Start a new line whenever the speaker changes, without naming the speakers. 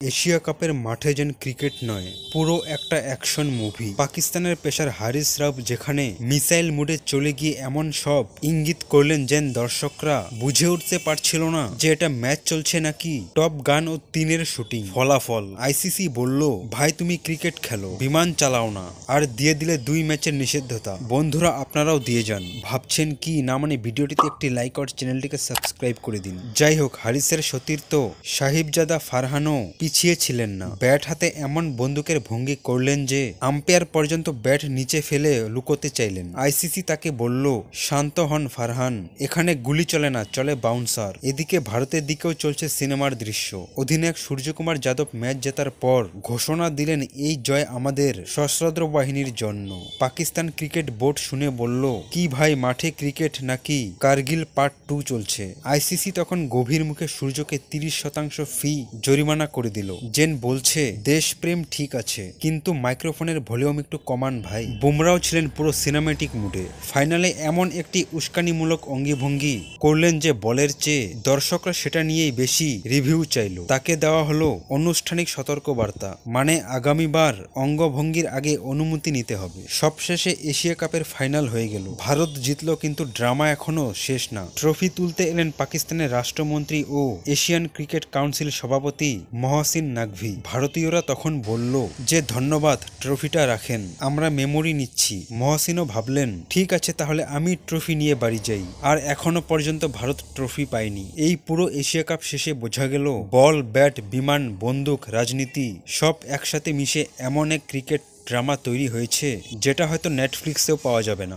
Asia কাপের মাঠে যেন ক্রিকেট নয়, পুরো একটা অ্যাকশন মুভি। পাকিস্তানের পেসার হারিস রাউফ যেখানে মিসাইল মোডে চলে গিয়ে এমন সব ইঙ্গিত করলেন যেন দর্শকরা বুঝে উঠতে পারছিল না যে এটা ম্যাচ চলছে নাকি টপ গান ও 3-এর শুটিং। ফলাফল, আইসিসি বলল, ভাই তুমি ক্রিকেট খেলো, বিমান চালাও না, আর দিয়ে দিলে 2 ম্যাচের নিষেধাজ্ঞা। বন্ধুরা আপনারাও দিয়ে যান। ভাবছেন কি না, মানে ভিডিওটিতে একটি লাইক আর চ্যানেলটিকে সাবস্ক্রাইব করে দিন। যাই হোক, হারিসের সতীর্থ সাহিবজাদা ফারহানও পিছিয়ে ছিলেন না। ব্যাট হাতে এমন বন্দুকের ভঙ্গি করলেন যে আম্পায়ার পর্যন্ত ব্যাট নিচে ফেলে লুকোতে চাইলেন। আইসিসি তাকে বলল, শান্ত হন ফারহান, এখানে গুলি চলে না, চলে বাউন্সার। এদিকে ভারতের দিকেও চলছে সিনেমার দৃশ্য। অধিনায়ক সূর্যকুমার যাদব ম্যাচ জেতার পর ঘোষণা দিলেন, এই জয় আমাদের সশস্ত্র বাহিনীর জন্য। পাকিস্তান ক্রিকেট বোর্ড শুনে বলল, কি ভাই, মাঠে ক্রিকেট নাকি কারগিল পার্ট 2 চলছে। আইসিসি তখন গভীর মুখে সূর্যকে 30% ফি জরিমানা করে দিল। জেন বলছে, দেশপ্রেম ঠিক আছে, কিন্তু মাইক্রোফোনের ভলিউম একটু কমান ভাই। বুমরাও ছিলেন পুরো সিনেমেটিক মুডে। ফাইনালে এমন একটি উস্কানিমূলক অঙ্গিভঙ্গি করলেন যে বলের চেয়ে দর্শকরা সেটা নিয়েই বেশি রিভিউ চাইল। তাকে দেওয়া হলো আনুষ্ঠানিক সতর্কবার্তা, মানে আগামীবার অঙ্গভঙ্গির আগে অনুমতি নিতে হবে। সবশেষে এশিয়া কাপের ফাইনাল হয়ে গেল। ভারত জিতল, কিন্তু ড্রামা এখনো শেষ না। ট্রফি তুলতে এলেন পাকিস্তানের রাষ্ট্রমন্ত্রী ও এশিয়ান ক্রিকেট কাউন্সিল সভাপতি মহসিন নাকভি। ভারতীয়রা তখন বলল যে ধন্যবাদ, ট্রফিটা রাখেন, আমরা মেমোরি নিচ্ছি। মহসিনও ভাবলেন, ঠিক আছে, তাহলে আমি ট্রফি নিয়ে বাড়ি যাই। আর এখনো পর্যন্ত ভারত ট্রফি পায়নি। এই পুরো এশিয়া কাপ শেষে বোঝা গেল, বল, ব্যাট, বিমান, বন্দুক, রাজনীতি সব একসাথে মিশে এমন এক ক্রিকেট ড্রামা তৈরি হয়েছে যেটা হয়তো নেটফ্লিক্সেও পাওয়া যাবে না।